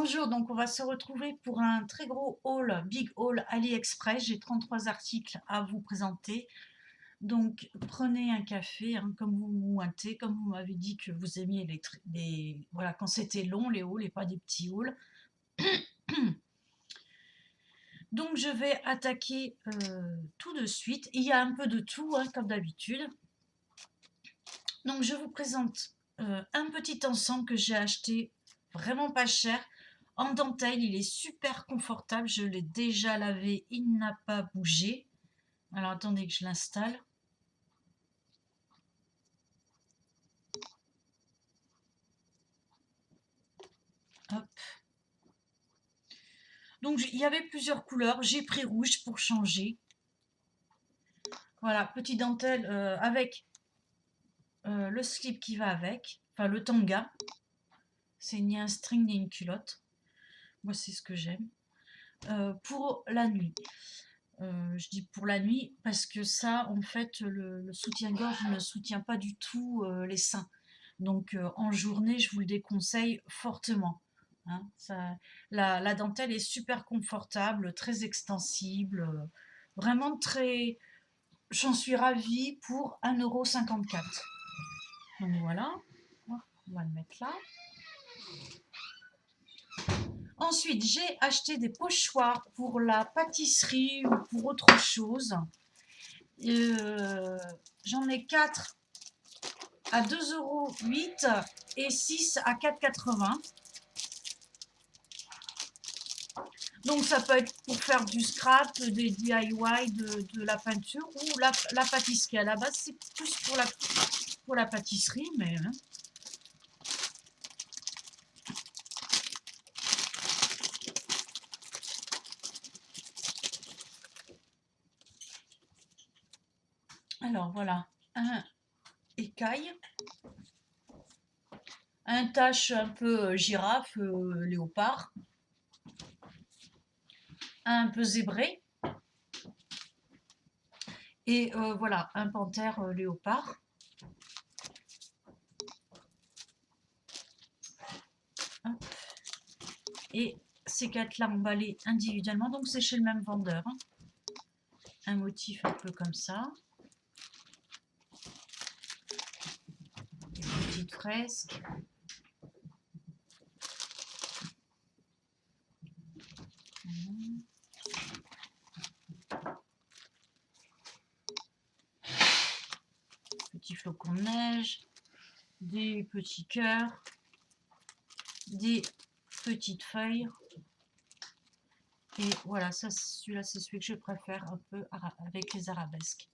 Bonjour, donc on va se retrouver pour un très gros haul, big haul AliExpress. J'ai 33 articles à vous présenter. Donc prenez un café, hein, comme vous ou un thé, comme vous m'avez dit que vous aimiez voilà, quand c'était long les hauls et pas des petits hauls. Donc je vais attaquer tout de suite. Il y a un peu de tout, hein, comme d'habitude. Donc je vous présente un petit ensemble que j'ai acheté vraiment pas cher en dentelle. Il est super confortable, je l'ai déjà lavé, il n'a pas bougé. Alors attendez que je l'installe. Hop. Donc il y avait plusieurs couleurs, j'ai pris rouge pour changer. Voilà, petite dentelle avec le slip qui va avec, enfin le tanga. C'est ni un string ni une culotte. Moi c'est ce que j'aime. Pour la nuit. Je dis pour la nuit parce que ça, en fait, le soutien-gorge ne soutient pas du tout les seins. Donc en journée, je vous le déconseille fortement. Hein. La dentelle est super confortable, très extensible, vraiment très... J'en suis ravie pour 1,54 €. Donc voilà, on va le mettre là. Ensuite, j'ai acheté des pochoirs pour la pâtisserie ou pour autre chose. J'en ai 4 à 2,08 € et 6 à 4,80 €. Donc ça peut être pour faire du scrap, des DIY, de la peinture ou la pâtisserie. À la base, c'est plus pour la pâtisserie, mais... Hein. Alors voilà, un écaille, un tache un peu girafe, léopard, un peu zébré, et voilà, un panthère léopard. Hop. Et ces 4-là emballés individuellement, donc c'est chez le même vendeur. Hein. Un motif un peu comme ça. Des petites fresques. Petits flocons de neige, des petits cœurs, des petites feuilles. Et voilà, ça, celui-là, c'est celui que je préfère un peu avec les arabesques.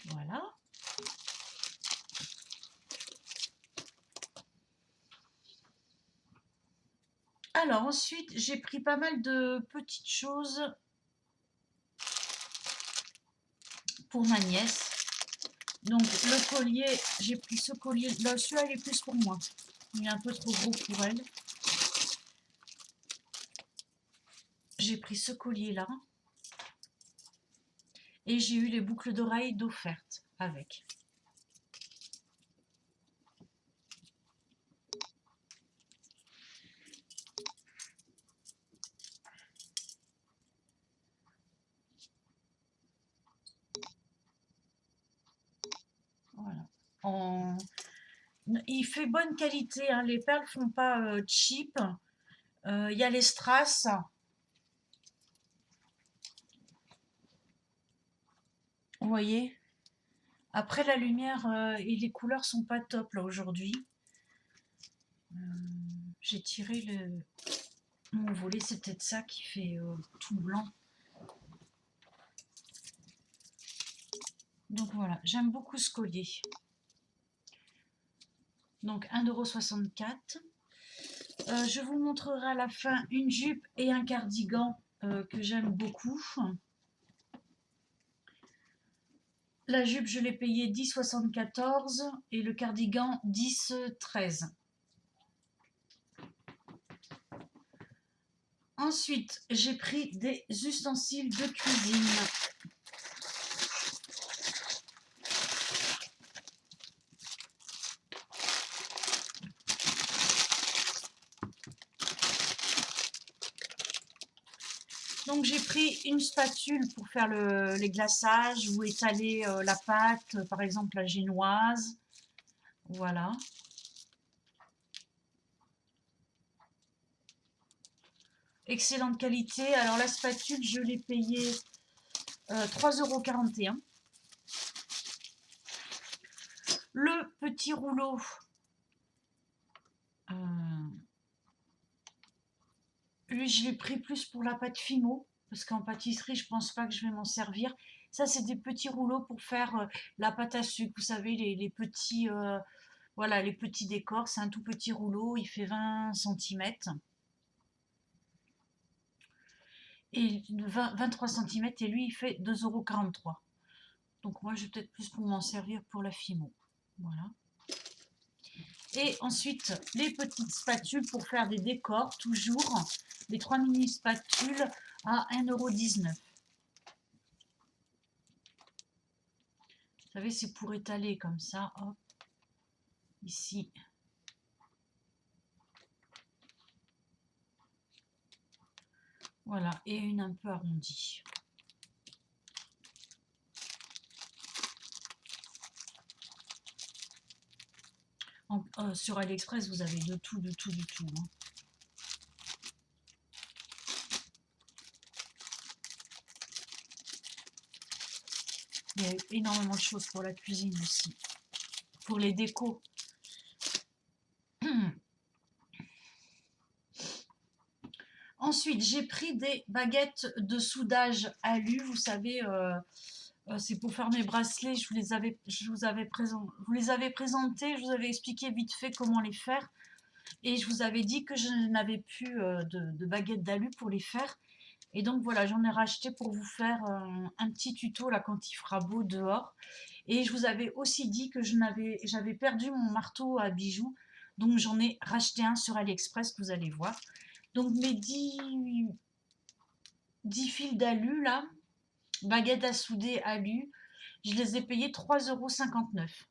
Voilà. Alors ensuite, j'ai pris pas mal de petites choses pour ma nièce. Donc le collier, j'ai pris ce collier. Là, celui-là, il est plus pour moi. Il est un peu trop gros pour elle. J'ai pris ce collier-là. Et j'ai eu les boucles d'oreilles d'offerte avec. Voilà. Il fait bonne qualité, hein. Les perles font pas cheap. Il y a les strass. Vous voyez? Après la lumière et les couleurs sont pas top là aujourd'hui. J'ai tiré mon volet, c'est peut-être ça qui fait tout blanc. Donc voilà, j'aime beaucoup ce collier. Donc 1,64 €. Je vous montrerai à la fin une jupe et un cardigan que j'aime beaucoup. La jupe, je l'ai payé 10,74 € et le cardigan 10,13 €. Ensuite, j'ai pris des ustensiles de cuisine. Donc j'ai pris une spatule pour faire les glaçages ou étaler la pâte, par exemple la génoise. Voilà. Excellente qualité. Alors la spatule, je l'ai payée 3,41 €. Le petit rouleau, lui je l'ai pris plus pour la pâte Fimo, parce qu'en pâtisserie je pense pas que je vais m'en servir. Ça c'est des petits rouleaux pour faire la pâte à sucre, vous savez les petits, voilà, les petits décors. C'est un tout petit rouleau, il fait 20 cm. Et 23 cm, et lui il fait 2,43 €. Donc moi je vais peut-être plus pour m'en servir pour la Fimo. Voilà. Et ensuite les petites spatules pour faire des décors, toujours les 3 mini spatules à 1,19 €. Vous savez, c'est pour étaler comme ça, hop, ici. Voilà, et une un peu arrondie. Sur AliExpress, vous avez de tout, de tout, de tout. Hein. Il y a énormément de choses pour la cuisine aussi. Pour les décos. Ensuite, j'ai pris des baguettes de soudage alu. Vous savez, c'est pour faire mes bracelets. Je vous les avais présentés. Je vous avais expliqué vite fait comment les faire. Et je vous avais dit que je n'avais plus de baguettes d'alu pour les faire. Et donc voilà, j'en ai racheté pour vous faire un petit tuto là quand il fera beau dehors. Et je vous avais aussi dit que j'avais perdu mon marteau à bijoux. Donc j'en ai racheté un sur AliExpress que vous allez voir. Donc mes 10 fils d'alu là, baguettes à souder alu, je les ai payés 3,59 €.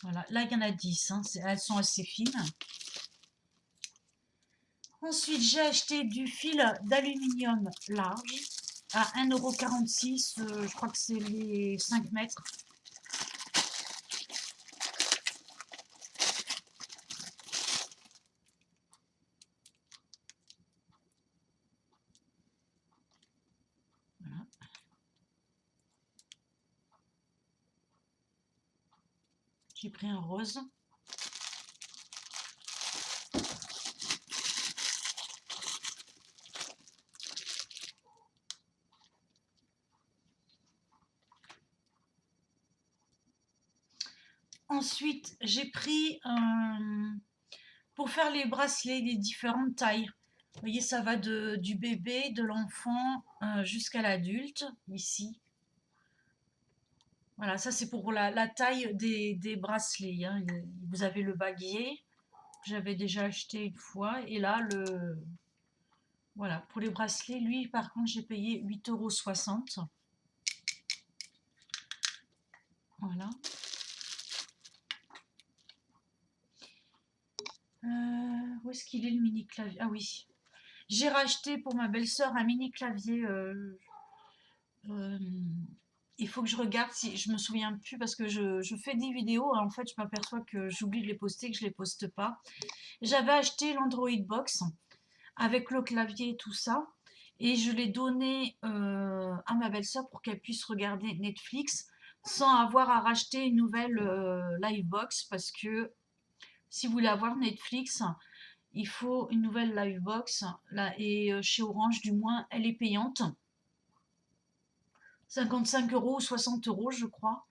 Voilà, là il y en a 10, hein. Elles sont assez fines. Ensuite, j'ai acheté du fil d'aluminium large à 1,46 €. Je crois que c'est les 5 mètres. Voilà. J'ai pris un rose. Ensuite, j'ai pris pour faire les bracelets des différentes tailles. Vous voyez, ça va du bébé, de l'enfant jusqu'à l'adulte, ici. Voilà, ça c'est pour la taille des bracelets. Hein. Vous avez le baguier, que j'avais déjà acheté une fois. Et là, voilà, pour les bracelets, lui par contre, j'ai payé 8,60 €. Voilà. Où est-ce qu'il est le mini clavier? Ah oui. J'ai racheté pour ma belle-sœur un mini clavier. Il faut que je regarde si je me souviens plus parce que je fais des vidéos. En fait, je m'aperçois que j'oublie de les poster, que je les poste pas. J'avais acheté l'Android Box avec le clavier et tout ça. Et je l'ai donné à ma belle-sœur pour qu'elle puisse regarder Netflix sans avoir à racheter une nouvelle Livebox parce que si vous voulez avoir Netflix, il faut une nouvelle Livebox. Là, et chez Orange, du moins, elle est payante. 55 € ou 60 € je crois.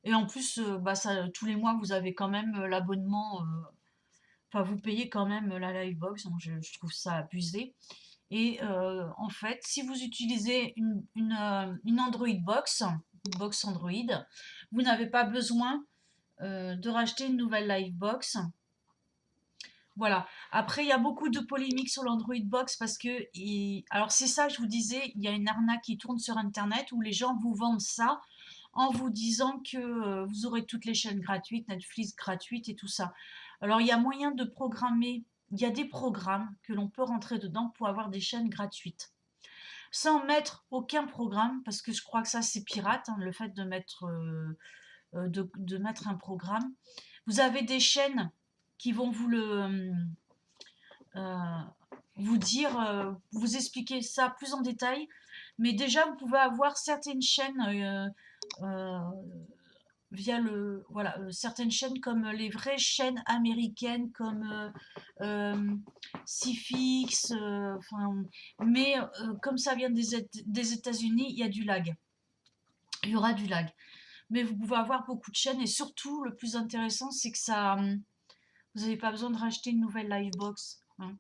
Et en plus, bah, ça, tous les mois, vous avez quand même l'abonnement. Enfin, vous payez quand même la Livebox. Donc je trouve ça abusé. Et en fait, si vous utilisez une Android Box, une box Android, vous n'avez pas besoin de racheter une nouvelle Livebox. Voilà. Après, il y a beaucoup de polémiques sur l'Android Box parce que, alors c'est ça que je vous disais, il y a une arnaque qui tourne sur Internet où les gens vous vendent ça en vous disant que vous aurez toutes les chaînes gratuites, Netflix gratuite et tout ça. Alors, il y a moyen de programmer, il y a des programmes que l'on peut rentrer dedans pour avoir des chaînes gratuites. Sans mettre aucun programme, parce que je crois que ça c'est pirate, hein, le fait de mettre, de mettre un programme. Vous avez des chaînes qui vont euh, vous dire, vous expliquer ça plus en détail, mais déjà vous pouvez avoir certaines chaînes euh, via voilà, certaines chaînes comme les vraies chaînes américaines comme Cifix, mais comme ça vient des États-Unis, il y a du lag. Il y aura du lag. Mais vous pouvez avoir beaucoup de chaînes et surtout, le plus intéressant, c'est que ça, vous n'avez pas besoin de racheter une nouvelle Livebox, hein.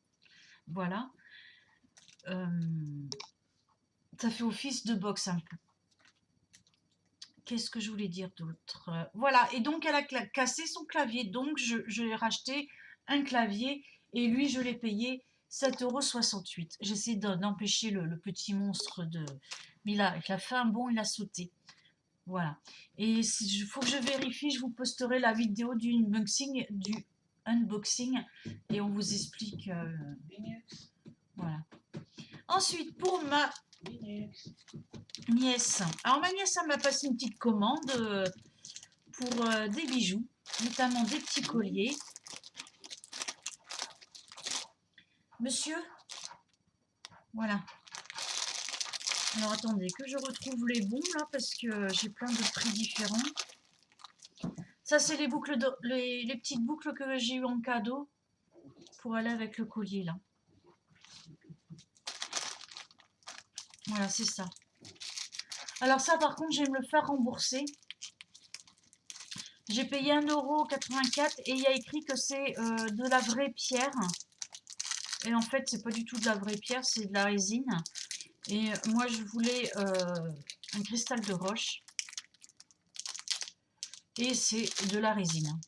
Voilà. Euh, ça fait office de box un peu. Qu'est-ce que je voulais dire d'autre? Voilà, et donc elle a cassé son clavier, donc je l'ai racheté un clavier et lui je l'ai payé 7,68 €. J'essaie d'empêcher le petit monstre de... Mais il a fait un bond, il a sauté. Voilà. Et il faut que je vérifie, je vous posterai la vidéo du unboxing et on vous explique. Voilà. Ensuite, pour ma nièce. Alors ma nièce, elle m'a passé une petite commande pour des bijoux, notamment des petits colliers. Monsieur, voilà. Alors attendez, que je retrouve les bons là, parce que j'ai plein de prix différents. Ça, c'est les boucles les petites boucles que j'ai eues en cadeau pour aller avec le collier là. Voilà, c'est ça. Alors ça, par contre, je vais me le faire rembourser. J'ai payé 1,84 € et il y a écrit que c'est de la vraie pierre. Et en fait, c'est pas du tout de la vraie pierre, c'est de la résine. Et moi, je voulais un cristal de roche. Et c'est de la résine.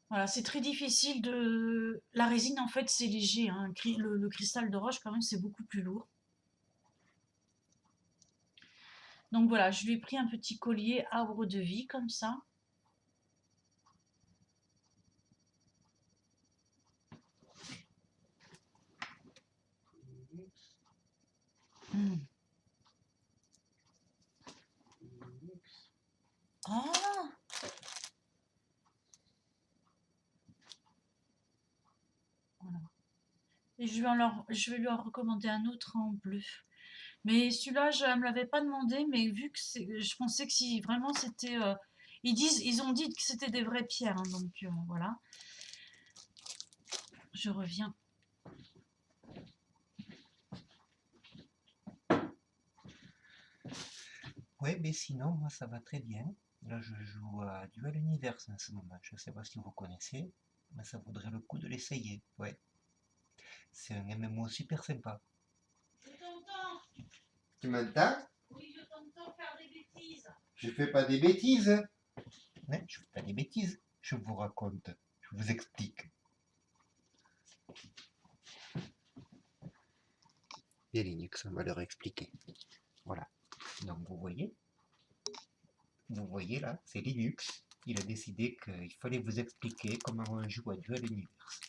Voilà, c'est très difficile de... La résine, en fait, c'est léger, hein. Le cristal de roche, quand même, c'est beaucoup plus lourd. Donc voilà, je lui ai pris un petit collier arbre de vie, comme ça. Mmh. Ah! Voilà. Et je vais lui en recommander un autre en bleu. Mais celui-là, je ne me l'avais pas demandé, mais vu que je pensais que si vraiment c'était... ils ont dit que c'était des vraies pierres, hein, donc voilà. Je reviens. Ouais, mais sinon, moi, ça va très bien. Là, je joue à Duel Universe en ce moment. Je ne sais pas si vous connaissez, mais ça vaudrait le coup de l'essayer. Ouais, c'est un MMO super sympa. Je t'entends. Tu m'entends? Oui, je t'entends faire des bêtises. Je fais pas des bêtises. Ouais, je fais pas des bêtises. Je vous raconte. Je vous explique. Et Linux, on va leur expliquer. Voilà. Donc vous voyez là, c'est Linux. Il a décidé qu'il fallait vous expliquer comment on joue à Duel Universe.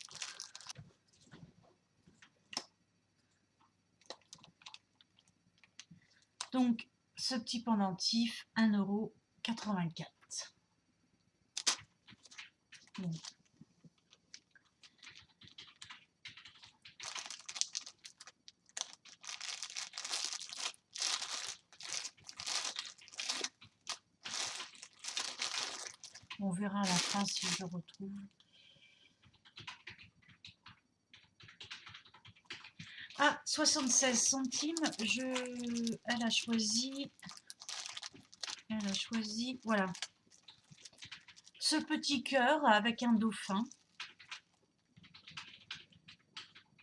Donc, ce petit pendentif, 1,84 €. Bon. On verra à la fin si je retrouve. Ah, 76 centimes. Elle a choisi. Voilà. Ce petit cœur avec un dauphin.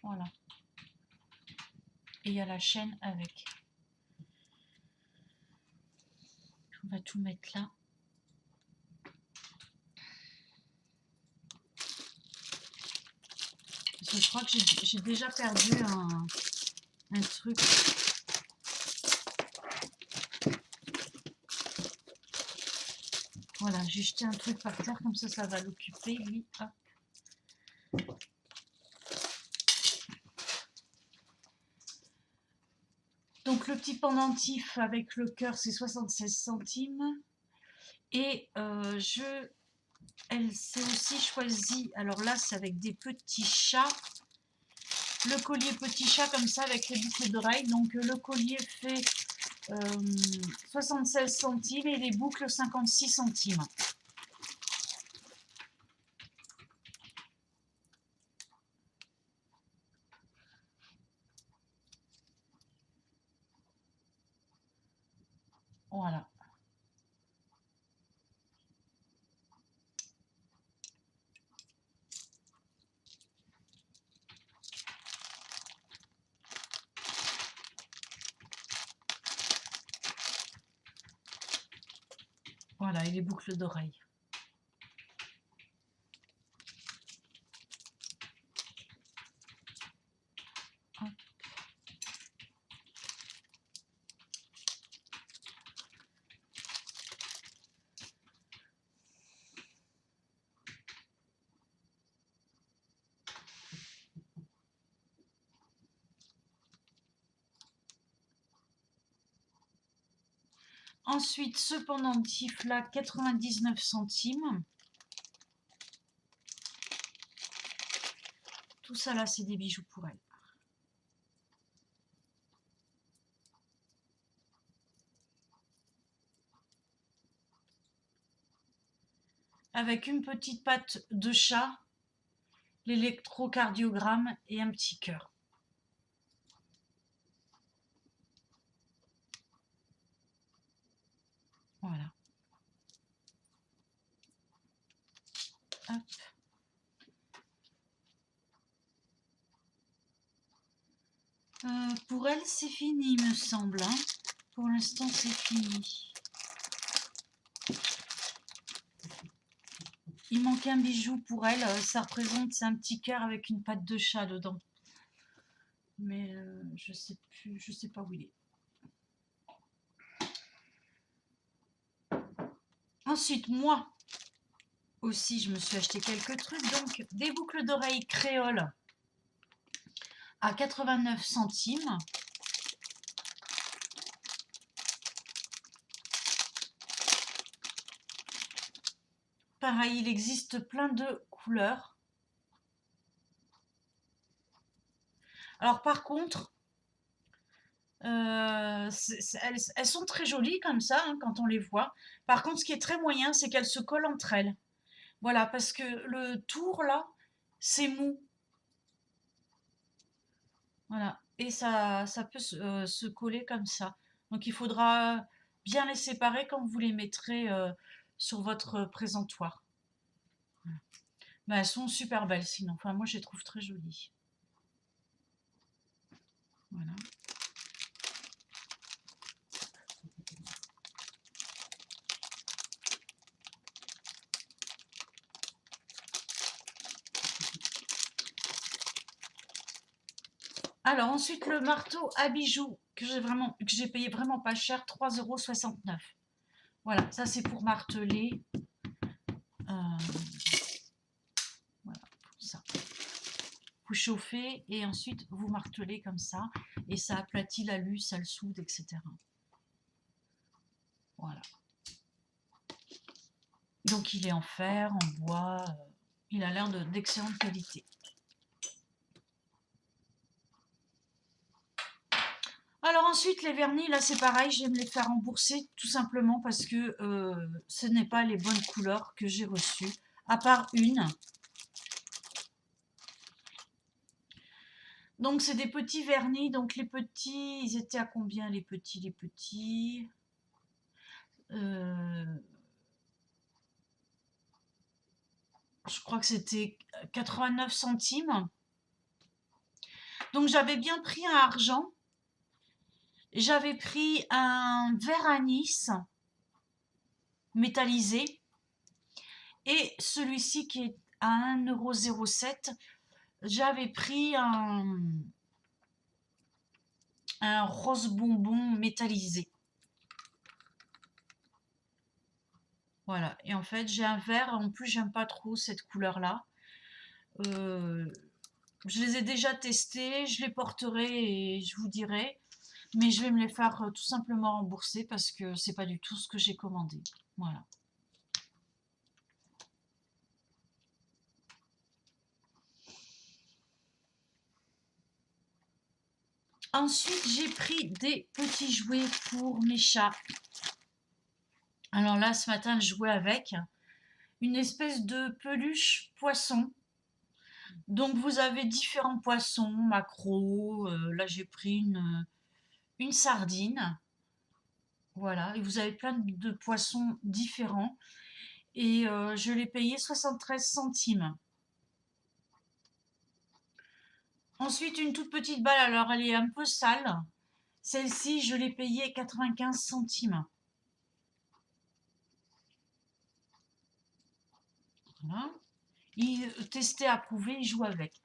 Voilà. Et il y a la chaîne avec. On va tout mettre là. que je crois que j'ai déjà perdu un truc. Voilà, j'ai jeté un truc par terre, comme ça va l'occuper, lui. Hop. Donc le petit pendentif avec le cœur, c'est 76 centimes. Et elle s'est aussi choisie, alors là c'est avec des petits chats, le collier petit chat comme ça avec les boucles d'oreilles. Donc le collier fait 76 centimes et les boucles 56 centimes. Voilà. Voilà, et les boucles d'oreilles. Ensuite, ce pendentif là, 99 centimes. Tout ça là, c'est des bijoux pour elle. Avec une petite patte de chat, l'électrocardiogramme et un petit cœur. Voilà. Hop. Pour elle, c'est fini, me semble. Hein. Pour l'instant, c'est fini. Il manque un bijou pour elle. Ça représente, c'est un petit cœur avec une patte de chat dedans. Mais je sais plus, je sais pas où il est. Ensuite, moi aussi, je me suis acheté quelques trucs. Donc, des boucles d'oreilles créoles à 89 centimes. Pareil, il existe plein de couleurs. Alors par contre, elles sont très jolies comme ça hein, quand on les voit. Par contre, ce qui est très moyen, c'est qu'elles se collent entre elles. Voilà, parce que le tour là, c'est mou. Voilà, et ça peut se coller comme ça. Donc il faudra bien les séparer quand vous les mettrez sur votre présentoir. Voilà. Ben, elles sont super belles sinon. Enfin, moi, je les trouve très jolies. Voilà. Alors ensuite, le marteau à bijoux que j'ai payé vraiment pas cher, 3,69 €. Voilà, ça c'est pour marteler. Voilà, pour ça. Vous chauffez et ensuite vous martelez comme ça et ça aplatit l'alu, ça le soude, etc. Voilà. Donc il est en fer, en bois, il a l'air d'excellente qualité. Alors ensuite les vernis, là c'est pareil, je vais me les faire rembourser tout simplement parce que ce n'est pas les bonnes couleurs que j'ai reçues, à part une. Donc c'est des petits vernis, donc les petits, ils étaient à combien les petits je crois que c'était 89 centimes. Donc j'avais bien pris un argent, j'avais pris un verre anis métallisé et celui-ci qui est à 1,07 €. j'avais pris un rose bonbon métallisé. Voilà, et en fait j'ai un vert, en plus j'aime pas trop cette couleur-là. Je les ai déjà testés, je les porterai et je vous dirai. Mais je vais me les faire tout simplement rembourser parce que c'est pas du tout ce que j'ai commandé. Voilà. Ensuite, j'ai pris des petits jouets pour mes chats. Alors là, ce matin, je jouais avec une espèce de peluche poisson. Donc vous avez différents poissons, maquereaux. Là, j'ai pris une sardine. Voilà, et vous avez plein de poissons différents. Et je l'ai payé 73 centimes. Ensuite, une toute petite balle, alors elle est un peu sale. Celle-ci, je l'ai payée 95 centimes. Voilà. Il testait, approuvé, il joue avec.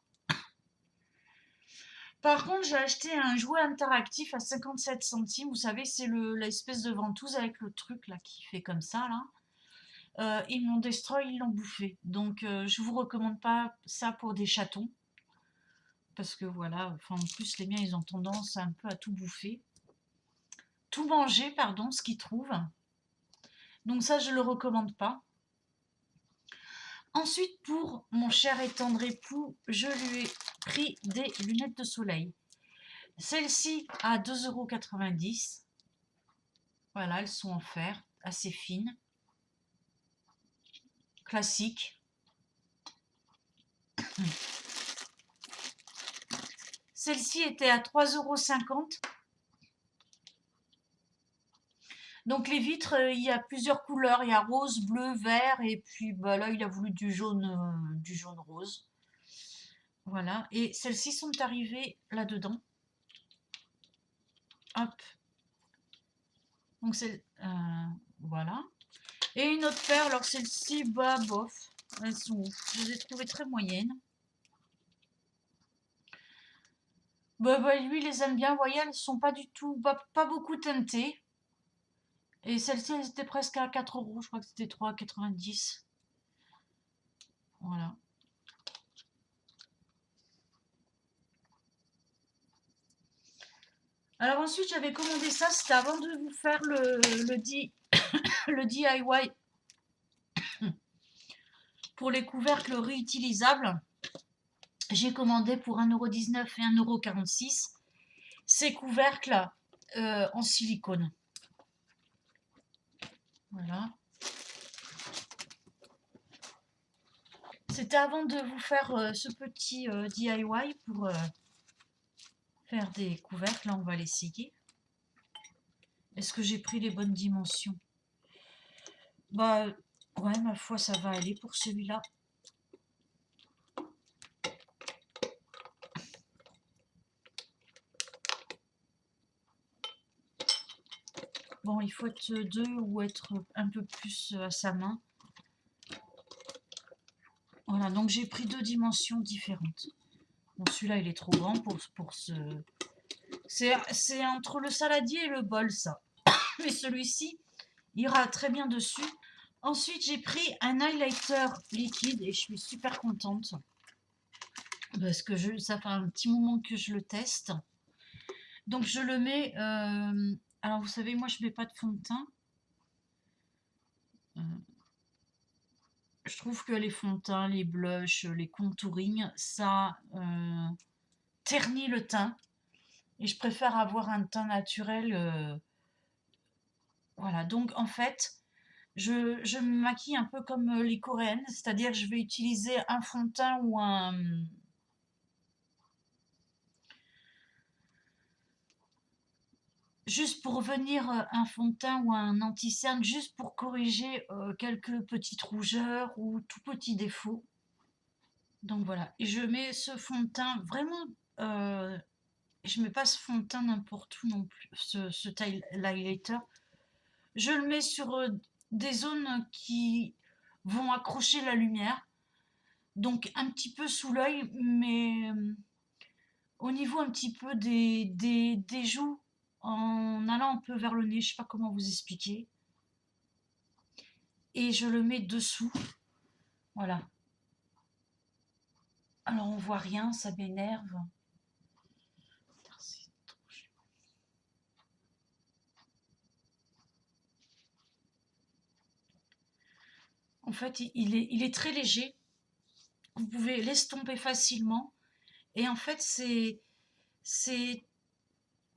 Par contre, j'ai acheté un jouet interactif à 57 centimes. Vous savez, c'est l'espèce de ventouse avec le truc là qui fait comme ça là. Ils m'ont destroy, ils l'ont bouffé. Donc, je vous recommande pas ça pour des chatons. Parce que voilà, enfin, en plus, les miens, ils ont tendance un peu à tout bouffer. Tout manger, pardon, ce qu'ils trouvent. Donc ça, je le recommande pas. Ensuite, pour mon cher et tendre époux, je lui ai pris des lunettes de soleil. Celles-ci à 2,90 €. Voilà, elles sont en fer, assez fines, classiques. Celle-ci était à 3,50 €. Donc les vitres, il y a plusieurs couleurs. Il y a rose, bleu, vert. Et puis bah, là, il a voulu du jaune rose. Voilà. Et celles-ci sont arrivées là-dedans. Hop. Donc c'est... voilà. Et une autre paire, alors celle-ci, bah bof. Elles sont... Je les ai trouvées très moyennes. Bah, lui, il les aime bien. Vous voyez, elles sont pas du tout... pas beaucoup teintées. Et celle-ci, elles étaient presque à 4 €. Je crois que c'était 3,90 €. Voilà. Alors ensuite, j'avais commandé ça. C'était avant de vous faire le DIY pour les couvercles réutilisables. J'ai commandé pour 1,19 € et 1,46 € ces couvercles en silicone. Voilà. C'était avant de vous faire ce petit DIY pour faire des couvercles. Là, on va l'essayer. Est-ce que j'ai pris les bonnes dimensions? Bah, ouais, ma foi, ça va aller pour celui-là. Bon, il faut être deux ou être un peu plus à sa main. Voilà, donc j'ai pris deux dimensions différentes. Bon, celui-là, il est trop grand pour ce... C'est entre le saladier et le bol, ça. Mais celui-ci ira très bien dessus. Ensuite, j'ai pris un highlighter liquide et je suis super contente. Parce que ça fait un petit moment que je le teste. Donc, je le mets... alors, vous savez, moi, je ne mets pas de fond de teint. Je trouve que les fonds de teint, les blushs, les contouring, ça ternit le teint. Et je préfère avoir un teint naturel. Voilà, donc en fait, je me maquille un peu comme les coréennes, c'est-à-dire je vais utiliser un fond de teint ou un... Juste pour venir un fond de teint ou un anti-cerne, juste pour corriger quelques petites rougeurs ou tout petits défauts. Donc voilà, et je mets ce fond de teint vraiment... je mets pas ce fond de teint n'importe où non plus, ce highlighter. Je le mets sur des zones qui vont accrocher la lumière. Donc un petit peu sous l'œil, mais au niveau un petit peu des joues, en allant un peu vers le nez, je sais pas comment vous expliquer. Et je le mets dessous, voilà. Alors on voit rien, ça m'énerve. En fait, il est très léger. Vous pouvez l'estomper facilement. Et en fait, c'est,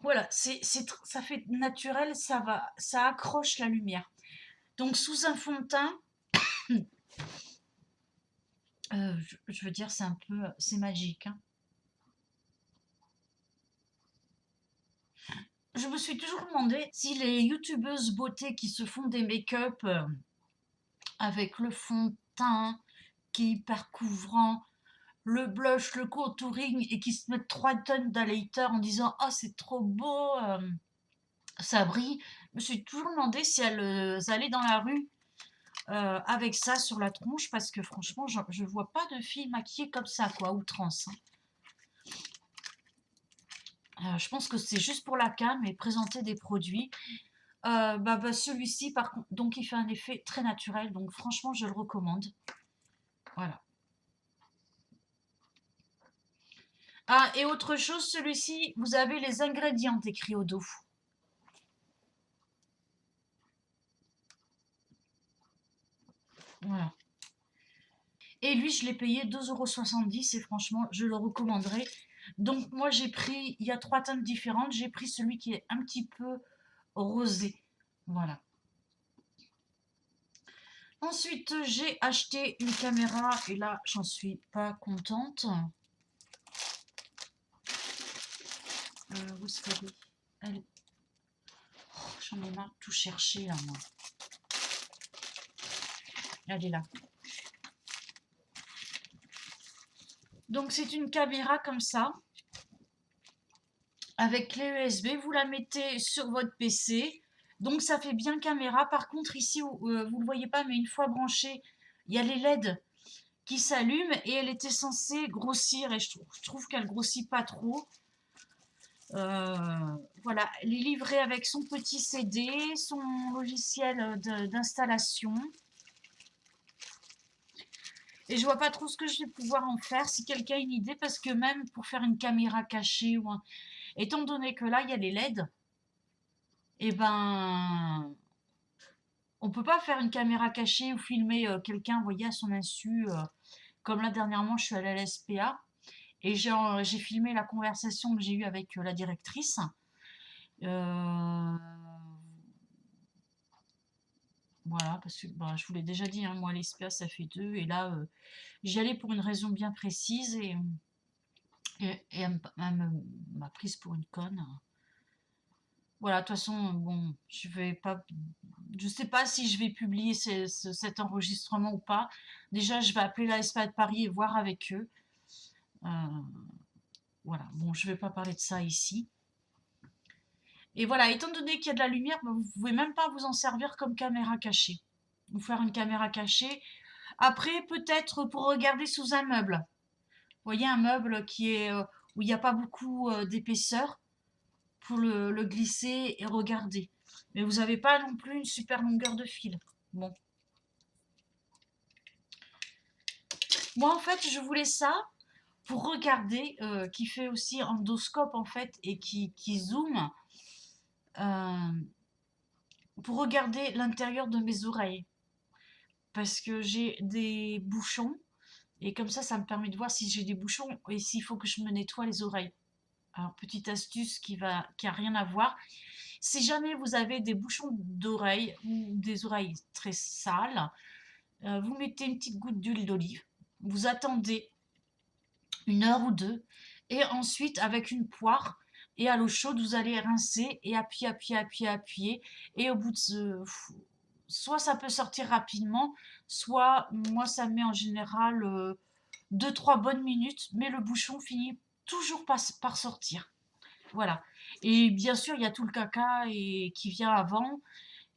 voilà, ça fait naturel, ça accroche la lumière. Donc sous un fond de teint, je veux dire, c'est magique, hein. Je me suis toujours demandé si les youtubeuses beauté qui se font des make-up avec le fond de teint qui est hyper couvrant, le blush, le contouring et qui se mettent 3 tonnes d'highlighter en disant «Oh, c'est trop beau, ça brille». Je me suis toujours demandé si elles allaient dans la rue avec ça sur la tronche parce que franchement, je vois pas de filles maquillées comme ça, quoi, outrance, hein. Je pense que c'est juste pour la cam et présenter des produits. Celui-ci, par contre, donc il fait un effet très naturel, donc franchement, je le recommande. Voilà. Ah, et autre chose, celui-ci, vous avez les ingrédients écrits au dos. Voilà. Et lui, je l'ai payé 2,70 € et franchement, je le recommanderais. Donc moi, j'ai pris, il y a 3 teintes différentes, j'ai pris celui qui est un petit peu rosé. Voilà. Ensuite, j'ai acheté une caméra et là, j'en suis pas contente. Où est-ce qu'elle est? Oh, j'en ai marre de tout chercher là, moi. Elle est là. Donc c'est une caméra comme ça, avec clé USB, vous la mettez sur votre PC, donc ça fait bien caméra. Par contre ici, vous ne le voyez pas, mais une fois branchée, il y a les LED qui s'allument et elle était censée grossir et je trouve qu'elle grossit pas trop. Voilà, elle est livrée avec son petit CD, son logiciel d'installation. Et je vois pas trop ce que je vais pouvoir en faire, si quelqu'un a une idée, parce que même pour faire une caméra cachée, étant donné que là, il y a les LED, et ben, on peut pas faire une caméra cachée ou filmer quelqu'un, vous voyez, à son insu. Comme là, dernièrement, je suis allée à l'SPA, et j'ai filmé la conversation que j'ai eue avec la directrice. Voilà, parce que je vous l'ai déjà dit, hein, moi, l'SPA, ça fait 2, et là, j'y allais pour une raison bien précise, et elle m'a prise pour une conne. Voilà, de toute façon, bon, je sais pas si je vais publier cet enregistrement ou pas. Déjà, je vais appeler la SPA de Paris et voir avec eux. Euh, voilà, bon, je vais pas parler de ça ici. Et voilà, étant donné qu'il y a de la lumière, vous pouvez même pas vous en servir comme caméra cachée. Vous faire une caméra cachée. Après, peut-être pour regarder sous un meuble. Vous voyez, un meuble où il n'y a pas beaucoup d'épaisseur pour le glisser et regarder. Mais vous n'avez pas non plus une super longueur de fil. Bon. Moi, en fait, je voulais ça pour regarder, qui fait aussi endoscope, en fait, et qui zoome, euh, pour regarder l'intérieur de mes oreilles. Parce que j'ai des bouchons, et comme ça me permet de voir si j'ai des bouchons et s'il faut que je me nettoie les oreilles. Alors, petite astuce qui a rien à voir. Si jamais vous avez des bouchons d'oreilles ou des oreilles très sales, vous mettez une petite goutte d'huile d'olive, vous attendez 1 heure ou 2, et ensuite avec une poire et à l'eau chaude, vous allez rincer et appuyer, et au bout de soit ça peut sortir rapidement, soit moi ça met en général 2-3 bonnes minutes, mais le bouchon finit toujours par sortir. Voilà. Et bien sûr, il y a tout le caca qui vient avant.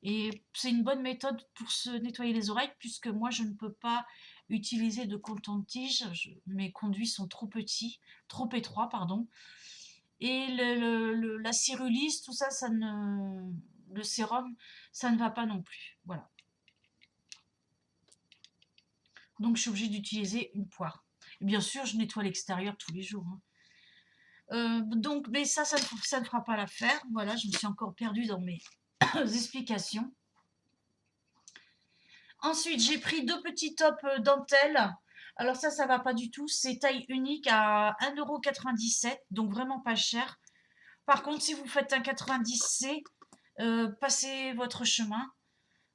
Et c'est une bonne méthode pour se nettoyer les oreilles, puisque moi, je ne peux pas utiliser de coton-tige. Mes conduits sont trop petits, trop étroits, pardon. Et la cyrulise, tout ça, le sérum, ça ne va pas non plus. Voilà. Donc, je suis obligée d'utiliser une poire. Et bien sûr, je nettoie l'extérieur tous les jours. Donc, mais ça ne fera pas l'affaire. Voilà, je me suis encore perdue dans mes explications. Ensuite, j'ai pris 2 petits tops dentelle. Alors ça va pas du tout. C'est taille unique à 1,97 €, donc vraiment pas cher. Par contre, si vous faites un 90C, passez votre chemin.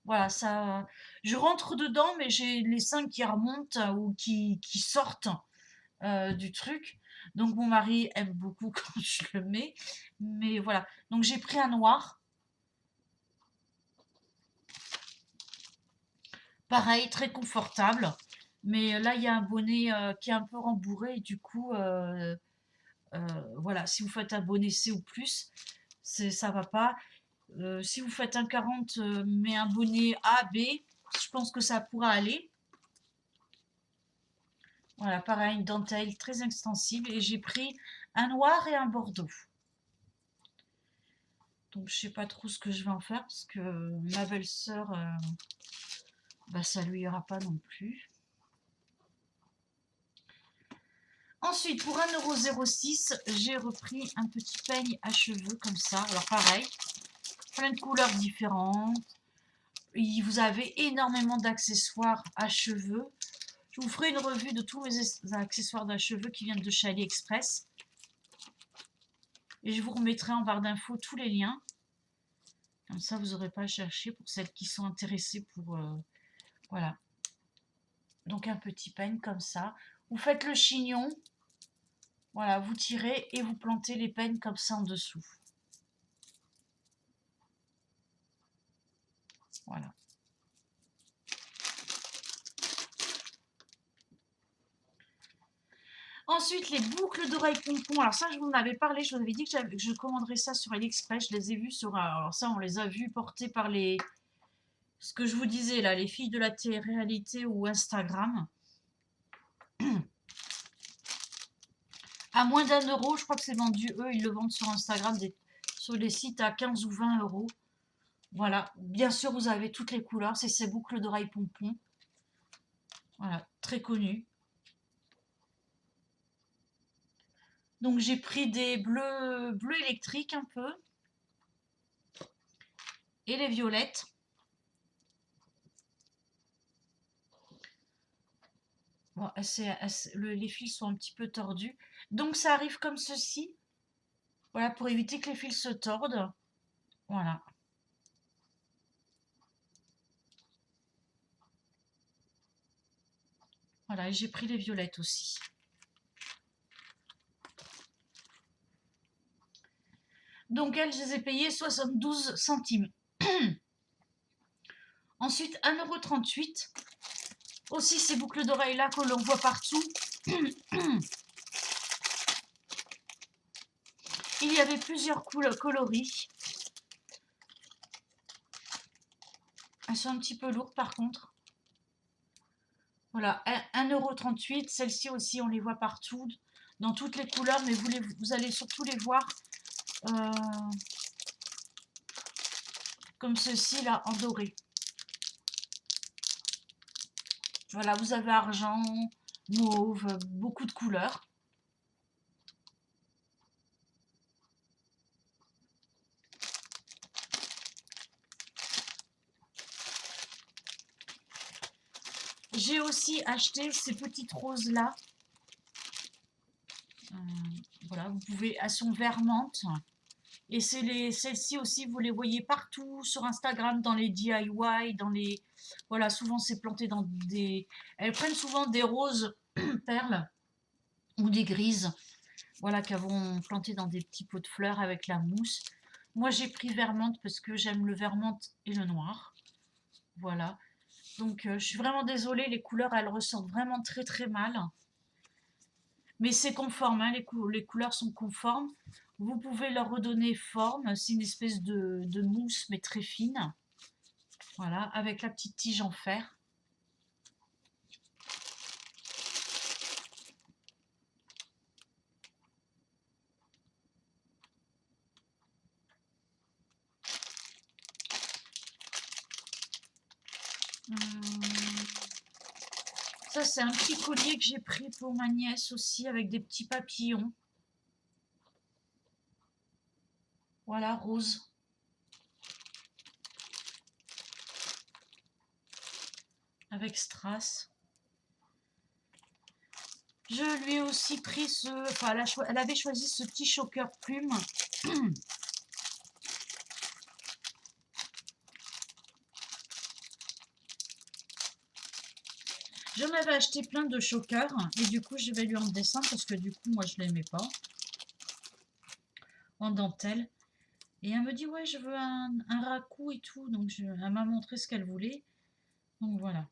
Voilà, ça. Je rentre dedans, mais j'ai les seins qui remontent ou qui sortent du truc. Donc mon mari aime beaucoup quand je le mets. Mais voilà. Donc j'ai pris un noir. Pareil, très confortable. Mais là, il y a un bonnet qui est un peu rembourré. Et du coup, voilà, si vous faites un bonnet C ou plus, ça va pas. Si vous faites un 40, mais un bonnet A, B, je pense que ça pourra aller. Voilà, pareil, une dentelle très extensible. Et j'ai pris un noir et un bordeaux. Donc, je sais pas trop ce que je vais en faire parce que ma belle-sœur, bah, ça lui ira pas non plus. Ensuite, pour 1,06 €, j'ai repris un petit peigne à cheveux comme ça. Alors, pareil, plein de couleurs différentes. Vous avez énormément d'accessoires à cheveux. Je vous ferai une revue de tous mes accessoires à cheveux qui viennent de chez AliExpress. Et je vous remettrai en barre d'infos tous les liens. Comme ça, vous n'aurez pas à chercher pour celles qui sont intéressées pour... voilà. Donc un petit peigne comme ça. Vous faites le chignon. Voilà, vous tirez et vous plantez les peignes comme ça en dessous. Voilà. Ensuite, les boucles d'oreilles pompons. Alors ça, je vous en avais parlé. Je vous avais dit que je commanderais ça sur AliExpress. Je les ai vus sur... Alors ça, on les a vus portés par les... Ce que je vous disais là, les filles de la télé-réalité ou Instagram. À moins d'1 €, je crois que c'est vendu. Eux, ils le vendent sur Instagram, sur les sites à 15 ou 20 €. Voilà. Bien sûr, vous avez toutes les couleurs. C'est ces boucles d'oreilles pompons. Voilà, très connues. Donc j'ai pris des bleus électriques un peu. Et les violettes. Bon, les fils sont un petit peu tordus. Donc ça arrive comme ceci. Voilà, pour éviter que les fils se tordent. Voilà. Voilà, et j'ai pris les violettes aussi. Donc elles, je les ai payées 72 centimes. Ensuite, 1,38 €. Aussi ces boucles d'oreilles là que l'on voit partout. Il y avait plusieurs coloris. Elles sont un petit peu lourdes par contre. Voilà, 1,38 €. Celles-ci aussi, on les voit partout, dans toutes les couleurs, mais vous allez surtout les voir comme ceci là, en doré. Voilà, vous avez argent, mauve, beaucoup de couleurs. J'ai aussi acheté ces petites roses là. Voilà, vous pouvez, elles sont vert menthe. Et celles-ci aussi, vous les voyez partout sur Instagram, dans les DIY, dans les... Voilà, souvent c'est planté dans des... Elles prennent souvent des roses perles ou des grises. Voilà, qu'elles vont planter dans des petits pots de fleurs avec la mousse. Moi, j'ai pris vert menthe parce que j'aime le vert menthe et le noir. Voilà. Donc, je suis vraiment désolée, les couleurs, elles ressortent vraiment très très mal. Mais c'est conforme, hein, les couleurs sont conformes. Vous pouvez leur redonner forme. C'est une espèce de mousse, mais très fine. Voilà, avec la petite tige en fer. Euh, Ça, c'est un petit collier que j'ai pris pour ma nièce aussi, avec des petits papillons. Voilà, rose. Avec strass. Je lui ai aussi pris ce... Enfin, elle avait choisi ce petit choker plume. J'en avais acheté plein de chokers. Et du coup, je vais lui en descendre parce que du coup, moi, je ne l'aimais pas. En dentelle. Et elle me dit, ouais, je veux un raku et tout. Donc, elle m'a montré ce qu'elle voulait. Donc, voilà.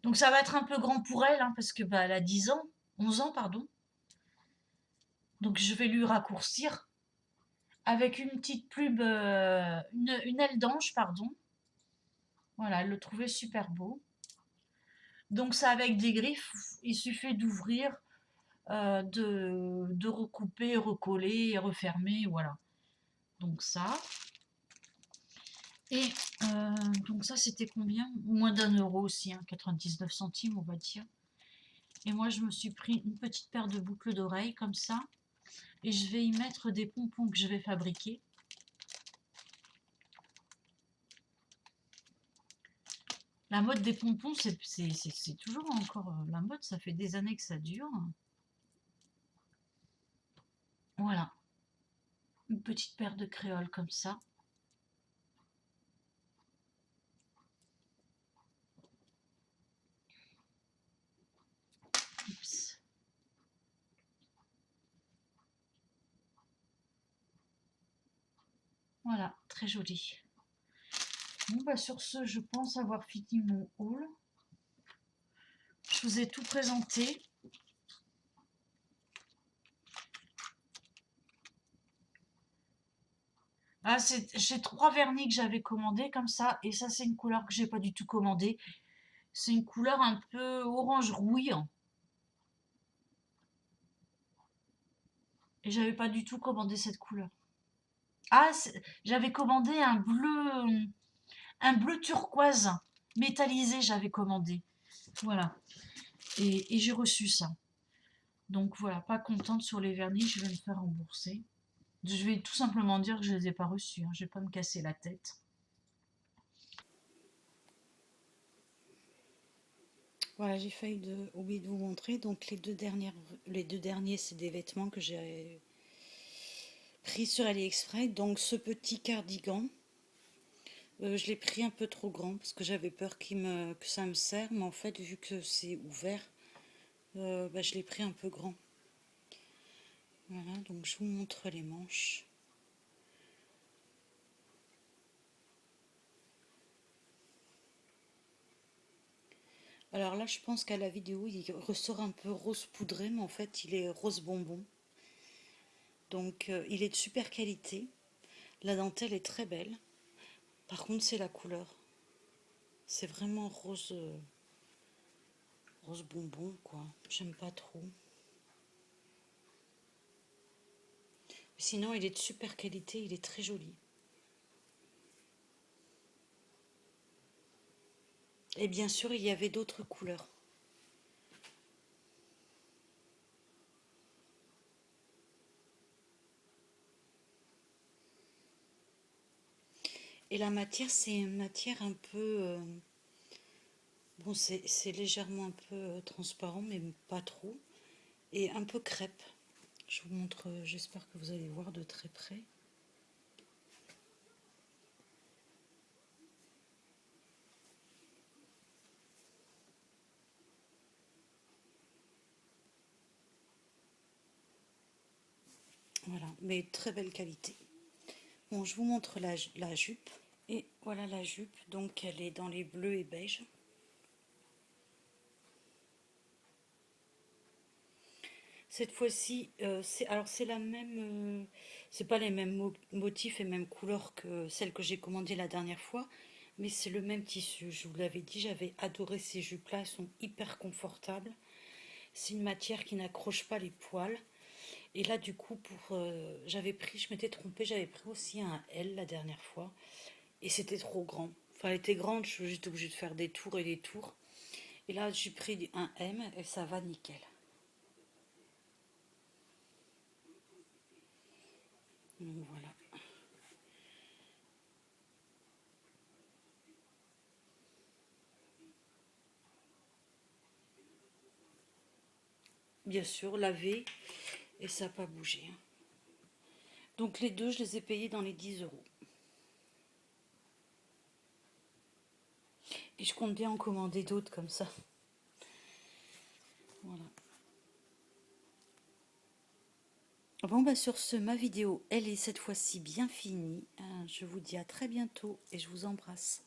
Donc, ça va être un peu grand pour elle, hein, parce que bah, elle a 10 ans. 11 ans, pardon. Donc, je vais lui raccourcir. Avec une petite pub, une aile d'ange, pardon. Voilà, elle le trouvait super beau. Donc, ça avec des griffes. Il suffit d'ouvrir, de recouper, recoller, refermer, voilà. Donc, ça. Et donc ça, c'était combien? Moins d'1 € aussi, hein, 99 centimes, on va dire. Et moi, je me suis pris une petite paire de boucles d'oreilles, comme ça. Et je vais y mettre des pompons que je vais fabriquer. La mode des pompons, c'est toujours encore la mode. Ça fait des années que ça dure. Voilà. Une petite paire de créoles comme ça. Oups. Voilà, très joli. Bon, bah sur ce, je pense avoir fini mon haul. Je vous ai tout présenté. Ah, j'ai 3 vernis que j'avais commandés comme ça. Et ça, c'est une couleur que j'ai pas du tout commandée. C'est une couleur un peu orange rouille. Et j'avais pas du tout commandé cette couleur. Ah, j'avais commandé un bleu turquoise métallisé, j'avais commandé. Voilà. Et j'ai reçu ça. Donc voilà, pas contente sur les vernis, je vais me faire rembourser. Je vais tout simplement dire que je les ai pas reçus, hein. Je vais pas me casser la tête. Voilà, j'ai failli oublier de vous montrer. Donc les deux derniers, c'est des vêtements que j'ai pris sur AliExpress. Donc ce petit cardigan, je l'ai pris un peu trop grand parce que j'avais peur que ça me serre. Mais en fait, vu que c'est ouvert, bah, je l'ai pris un peu grand. Voilà, donc je vous montre les manches. Alors là, je pense qu'à la vidéo, il ressort un peu rose poudré, mais en fait, il est rose bonbon. Donc, il est de super qualité. La dentelle est très belle. Par contre, c'est la couleur. C'est vraiment rose, rose bonbon, quoi. J'aime pas trop. Sinon, il est de super qualité, il est très joli. Et bien sûr, il y avait d'autres couleurs. Et la matière, c'est une matière un peu... bon, c'est légèrement un peu transparent, mais pas trop. Et un peu crêpe. Je vous montre, j'espère que vous allez voir de très près. Voilà, mais très belle qualité. Bon, je vous montre la jupe. Et voilà la jupe, donc elle est dans les bleus et beige. Cette fois-ci, c'est la même, c'est pas les mêmes motifs et mêmes couleurs que celle que j'ai commandée la dernière fois, mais c'est le même tissu. Je vous l'avais dit, j'avais adoré ces jupes-là, elles sont hyper confortables. C'est une matière qui n'accroche pas les poils Et là, du coup, j'avais pris, je m'étais trompée, j'avais pris aussi un L la dernière fois. Et c'était trop grand. Enfin, elle était grande, je suis juste obligée de faire des tours et des tours. Et là, j'ai pris un M et ça va nickel. Donc voilà. Bien sûr, lavé et ça n'a pas bougé. Donc les deux, je les ai payés dans les 10 €. Et je compte bien en commander d'autres comme ça. Voilà. Bon, bah sur ce, ma vidéo, elle est cette fois-ci bien finie. Je vous dis à très bientôt et je vous embrasse.